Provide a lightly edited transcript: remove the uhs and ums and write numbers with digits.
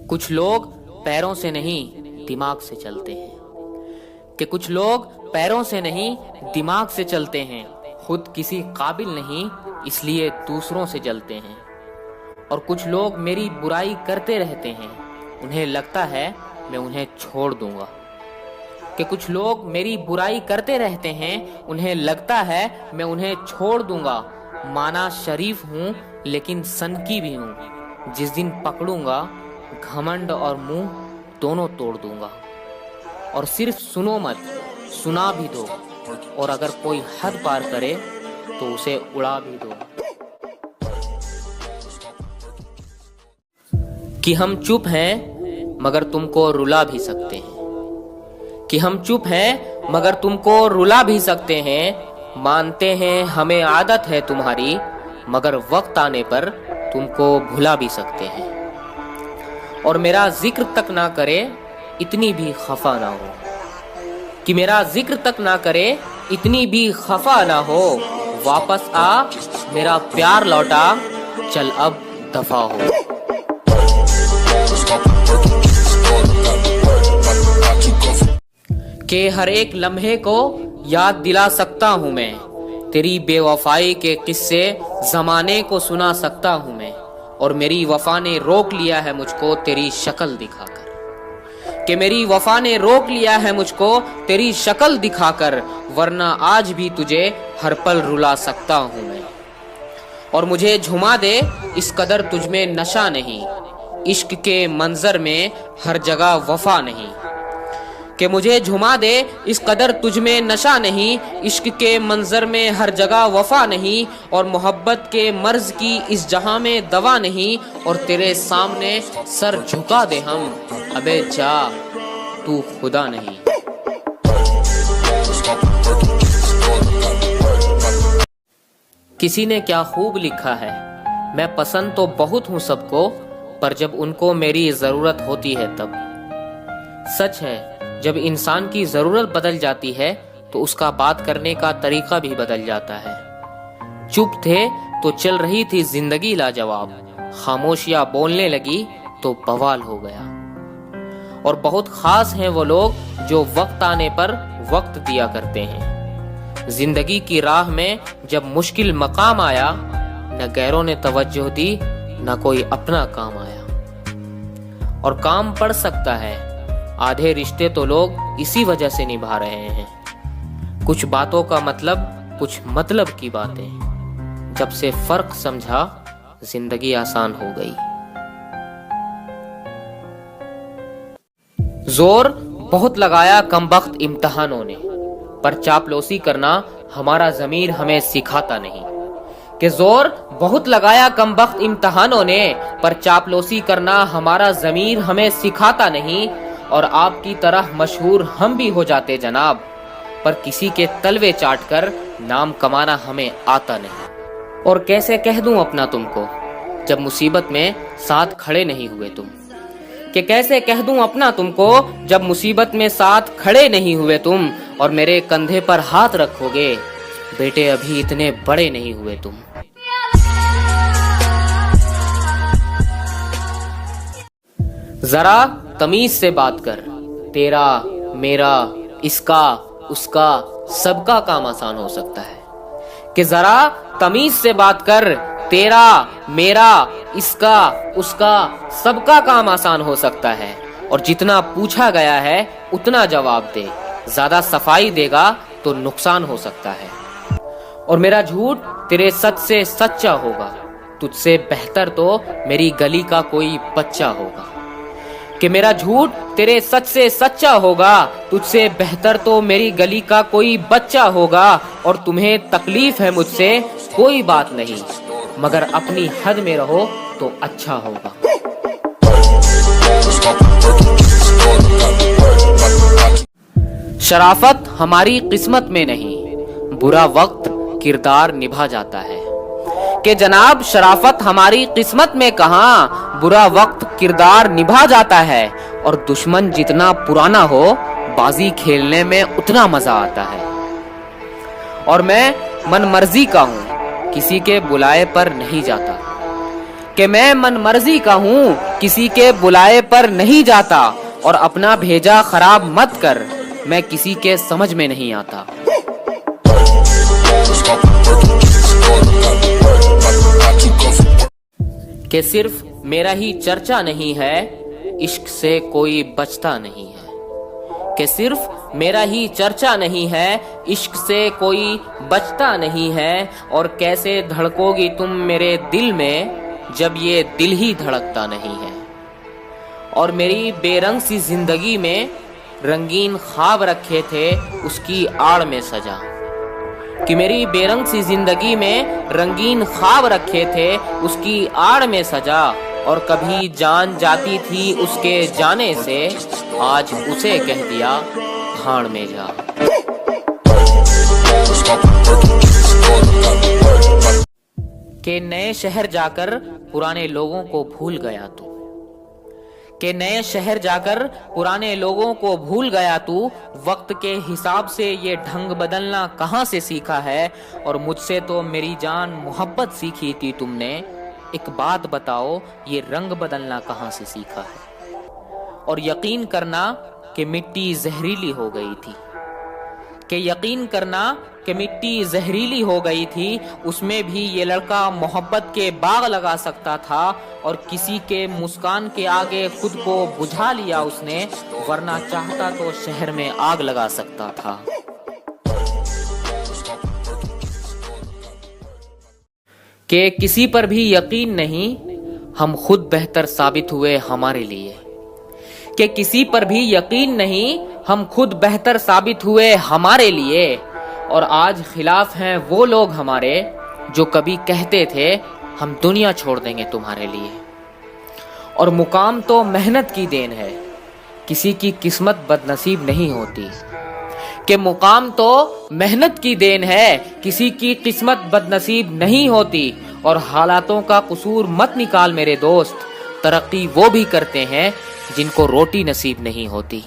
کچھ لوگ پیروں سے نہیں دماغ سے چلتے ہیں، کہ کچھ لوگ پیروں سے نہیں دماغ سے چلتے ہیں، خود کسی قابل نہیں اس لیے دوسروں سے جلتے ہیں۔ اور کچھ لوگ میری برائی کرتے رہتے ہیں، انہیں لگتا ہے میں انہیں چھوڑ دوں گا۔ کہ کچھ لوگ میری برائی کرتے رہتے ہیں، انہیں لگتا ہے میں انہیں چھوڑ دوں گا۔ مانا شریف ہوں لیکن سنکی بھی ہوں، جس دن پکڑوں گا گھمنڈ اور منہ دونوں توڑ دوں گا۔ اور صرف سنو مت، سنا بھی دو، اور اگر کوئی حد پار کرے تو اسے اڑا بھی دو۔ کہ ہم چپ ہیں مگر تم کو رلا بھی سکتے ہیں، کہ ہم چپ ہیں مگر تم کو رلا بھی سکتے ہیں۔ مانتے ہیں ہمیں عادت ہے تمہاری، مگر وقت آنے پر تم کو بھلا بھی سکتے ہیں۔ اور میرا ذکر تک نہ کرے اتنی بھی خفا نہ ہو، کہ میرا ذکر تک نہ کرے اتنی بھی خفا نہ ہو۔ واپس آ میرا پیار لوٹا، چل اب دفع ہو۔ کہ ہر ایک لمحے کو یاد دلا سکتا ہوں میں، تیری بے وفائی کے قصے زمانے کو سنا سکتا ہوں میں۔ اور میری وفا نے روک لیا ہے مجھ کو تیری شکل دکھا کر، کہ میری وفا نے روک لیا ہے مجھ کو تیری شکل دکھا کر، ورنہ آج بھی تجھے ہر پل رلا سکتا ہوں میں۔ اور مجھے جھما دے اس قدر تجھ میں نشہ نہیں، عشق کے منظر میں ہر جگہ وفا نہیں۔ کہ مجھے جھما دے اس قدر تجھ میں نشہ نہیں، عشق کے منظر میں ہر جگہ وفا نہیں۔ اور محبت کے مرض کی اس جہاں میں دوا نہیں، اور تیرے سامنے سر جھکا دے ہم، ابے جا تو خدا نہیں۔ کسی نے کیا خوب لکھا ہے، میں پسند تو بہت ہوں سب کو، پر جب ان کو میری ضرورت ہوتی ہے تب۔ سچ ہے جب انسان کی ضرورت بدل جاتی ہے تو اس کا بات کرنے کا طریقہ بھی بدل جاتا ہے۔ چپ تھے تو چل رہی تھی زندگی لاجواب، خاموشیاں بولنے لگی تو بوال ہو گیا۔ اور بہت خاص ہیں وہ لوگ جو وقت آنے پر وقت دیا کرتے ہیں۔ زندگی کی راہ میں جب مشکل مقام آیا، نہ غیروں نے توجہ دی نہ کوئی اپنا کام آیا۔ اور کام پڑ سکتا ہے، آدھے رشتے تو لوگ اسی وجہ سے نبھا رہے ہیں۔ کچھ باتوں کا مطلب، کچھ مطلب کی باتیں، جب سے فرق سمجھا زندگی آسان ہو گئی۔ زور بہت لگایا کمبخت امتحانوں نے، پر چاپلوسی کرنا ہمارا ضمیر ہمیں سکھاتا نہیں۔ کہ زور بہت لگایا کمبخت امتحانوں نے، پر چاپلوسی کرنا ہمارا ضمیر ہمیں سکھاتا نہیں۔ اور آپ کی طرح مشہور ہم بھی ہو جاتے جناب، پر کسی کے تلوے چاٹ کر نام کمانا ہمیں آتا نہیں۔ اور کیسے کہہ دوں اپنا تم کو جب مصیبت میں ساتھ کھڑے نہیں ہوئے تم، کہ کیسے کہہ دوں اپنا تم کو جب مصیبت میں ساتھ کھڑے نہیں ہوئے تم۔ اور میرے کندھے پر ہاتھ رکھو گے بیٹے ابھی اتنے بڑے نہیں ہوئے تم۔ ذرا تمیز سے بات کر، تیرا میرا اس کا اس کا سب کا کام آسان ہو سکتا ہے۔ کہ ذرا تمیز سے بات کر، تیرا میرا اس کا اس کا سب کا کام آسان ہو سکتا ہے۔ اور جتنا پوچھا گیا ہے اتنا جواب دے، زیادہ صفائی دے گا تو نقصان ہو سکتا ہے۔ اور میرا جھوٹ تیرے سچ سے سچا ہوگا، تجھ سے بہتر تو میری گلی کا کوئی بچہ ہوگا۔ کہ میرا جھوٹ تیرے سچ سے سچا ہوگا، تجھ سے بہتر تو میری گلی کا کوئی بچہ ہوگا۔ اور تمہیں تکلیف ہے مجھ سے کوئی بات نہیں، مگر اپنی حد میں رہو تو اچھا ہوگا۔ شرافت ہماری قسمت میں نہیں، برا وقت کردار نبھا جاتا ہے۔ کہ جناب شرافت ہماری قسمت میں کہاں، برا وقت کردار نبھا جاتا ہے۔ اور دشمن جتنا پرانا ہو بازی کھیلنے میں اتنا مزہ آتا ہے۔ اور میں من مرضی کا ہوں، کسی کے بلائے پر نہیں جاتا۔ کہ میں من مرضی کا ہوں، کسی کے بلائے پر نہیں جاتا، اور اپنا بھیجا خراب مت کر، میں کسی کے سمجھ میں نہیں آتا۔ کہ صرف میرا ہی چرچا نہیں ہے، عشق سے کوئی بچتا نہیں ہے۔ کہ صرف میرا ہی چرچا نہیں ہے، عشق سے کوئی بچتا نہیں ہے، اور کیسے دھڑکو گی تم میرے دل میں جب یہ دل ہی دھڑکتا نہیں ہے۔ اور میری بے رنگ سی زندگی میں رنگین خواب رکھے تھے اس کی آڑ میں سجا، کہ میری بے رنگ سی زندگی میں رنگین خواب رکھے تھے اس کی آڑ میں سجا، اور کبھی جان جاتی تھی اس کے جانے سے، آج اسے کہہ دیا بھاڑ میں جا۔ کہ نئے شہر جا کر پرانے لوگوں کو بھول گیا تو، کہ نئے شہر جا کر پرانے لوگوں کو بھول گیا تو، وقت کے حساب سے یہ ڈھنگ بدلنا کہاں سے سیکھا ہے، اور مجھ سے تو میری جان محبت سیکھی تھی تم نے، ایک بات بتاؤ یہ رنگ بدلنا کہاں سے سیکھا ہے۔ اور یقین کرنا کہ مٹی زہریلی ہو گئی تھی، کہ یقین کرنا کہ مٹی زہریلی ہو گئی تھی، اس میں بھی یہ لڑکا محبت کے باغ لگا سکتا تھا، اور کسی کے مسکان کے آگے خود کو بجھا لیا اس نے، ورنہ چاہتا تو شہر میں آگ لگا سکتا تھا۔ کہ کسی پر بھی یقین نہیں، ہم خود بہتر ثابت ہوئے ہمارے لیے۔ کہ کسی پر بھی یقین نہیں، ہم خود بہتر ثابت ہوئے ہمارے لیے، اور آج خلاف ہیں وہ لوگ ہمارے جو کبھی کہتے تھے ہم دنیا چھوڑ دیں گے تمہارے لیے۔ اور مقام تو محنت کی دین ہے، کسی کی قسمت بد نصیب نہیں ہوتی۔ کہ مقام تو محنت کی دین ہے، کسی کی قسمت بد نصیب نہیں ہوتی، اور حالاتوں کا قصور مت نکال میرے دوست، ترقی وہ بھی کرتے ہیں جن کو روٹی نصیب نہیں ہوتی۔